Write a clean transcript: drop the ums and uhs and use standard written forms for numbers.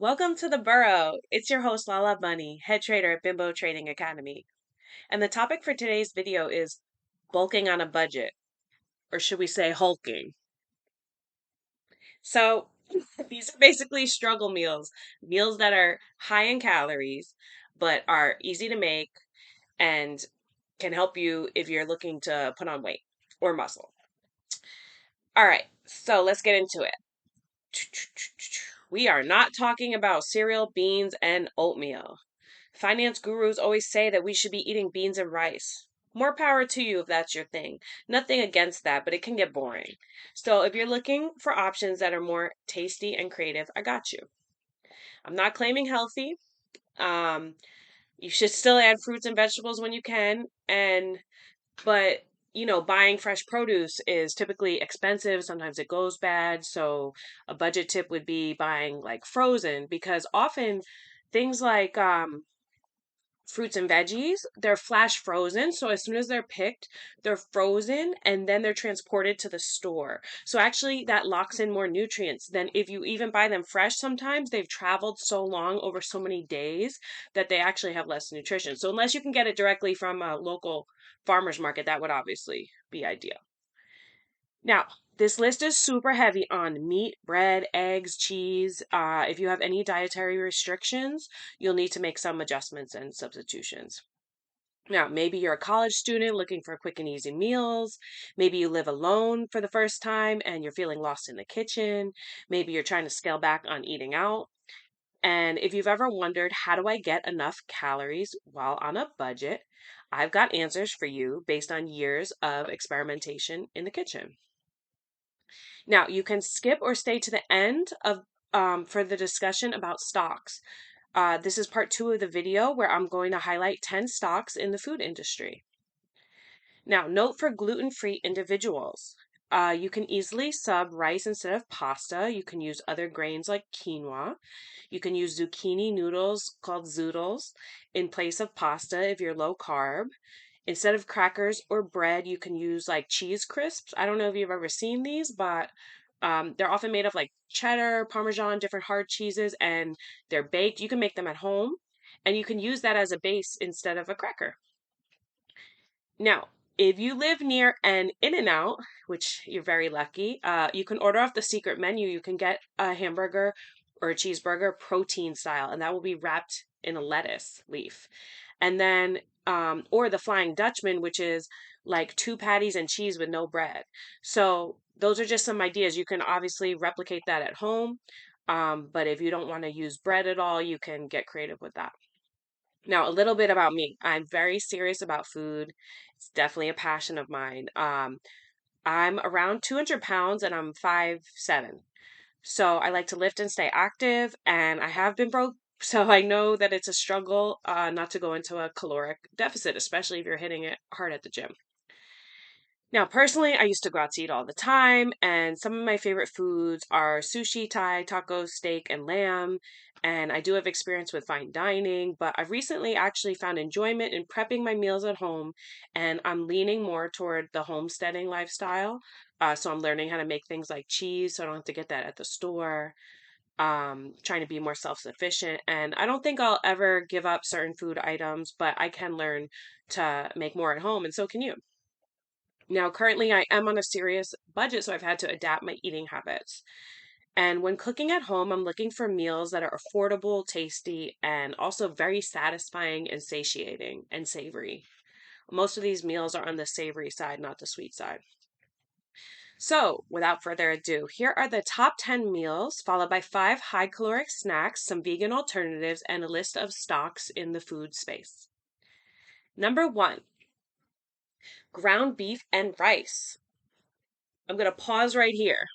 Welcome to the Burrow. It's your host, LaLaBunny, head trader at Bimbo Trading Academy. And the topic for today's video is bulking on a budget, or should we say hulking? So, these are basically struggle meals, meals that are high in calories, but are easy to make and can help you if you're looking to put on weight or muscle. All right, so let's get into it. We are not talking about cereal, beans, and oatmeal. Finance gurus always say that we should be eating beans and rice. More power to you if that's your thing. Nothing against that, but it can get boring. So if you're looking for options that are more tasty and creative, I got you. I'm not claiming healthy. Um, you should still add fruits and vegetables when you can, but buying fresh produce is typically expensive. Sometimes it goes bad. So a budget tip would be buying like frozen because often things like fruits and veggies, they're flash frozen. So as soon as they're picked, they're frozen and then they're transported to the store. So actually, that locks in more nutrients than if you even buy them fresh. Sometimes they've traveled so long over so many days that they actually have less nutrition. So unless you can get it directly from a local farmer's market, that would obviously be ideal. Now, this list is super heavy on meat, bread, eggs, cheese. If you have any dietary restrictions, you'll need to make some adjustments and substitutions. Now, maybe you're a college student looking for quick and easy meals. Maybe you live alone for the first time and you're feeling lost in the kitchen. Maybe you're trying to scale back on eating out. And if you've ever wondered, how do I get enough calories while on a budget? I've got answers for you based on years of experimentation in the kitchen. Now, you can skip or stay to the end of for the discussion about stocks. This is part 2 of the video where I'm going to highlight 10 stocks in the food industry. Now, note for gluten-free individuals. You can easily sub rice instead of pasta. You can use other grains like quinoa. You can use zucchini noodles called zoodles in place of pasta if you're low carb. Instead of crackers or bread, you can use like cheese crisps. I don't know if you've ever seen these, but they're often made of like cheddar, Parmesan, different hard cheeses, and they're baked. You can make them at home, and you can use that as a base instead of a cracker. Now, if you live near an In-N-Out, which you're very lucky, you can order off the secret menu. You can get a hamburger or a cheeseburger protein style, and that will be wrapped in a lettuce leaf. And then, or the Flying Dutchman, which is like 2 patties and cheese with no bread. So those are just some ideas. You can obviously replicate that at home. But if you don't want to use bread at all, you can get creative with that. Now, a little bit about me. I'm very serious about food. It's definitely a passion of mine. I'm around 200 pounds and I'm 5'7". So I like to lift and stay active, and I have been broke. So I know that it's a struggle not to go into a caloric deficit, especially if you're hitting it hard at the gym. Now, personally, I used to go out to eat all the time, and some of my favorite foods are sushi, Thai, tacos, steak, and lamb. And I do have experience with fine dining, but I've recently actually found enjoyment in prepping my meals at home, and I'm leaning more toward the homesteading lifestyle. So I'm learning how to make things like cheese, so I don't have to get that at the store. Trying to be more self-sufficient, and I don't think I'll ever give up certain food items, but I can learn to make more at home, and so can you. Now, currently, I am on a serious budget, so I've had to adapt my eating habits. And when cooking at home, I'm looking for meals that are affordable, tasty, and also very satisfying and satiating and savory. Most of these meals are on the savory side, not the sweet side. So, without further ado, here are the top 10 meals, followed by 5 high caloric snacks, some vegan alternatives, and a list of stocks in the food space. Number 1, ground beef and rice. I'm going to pause right here.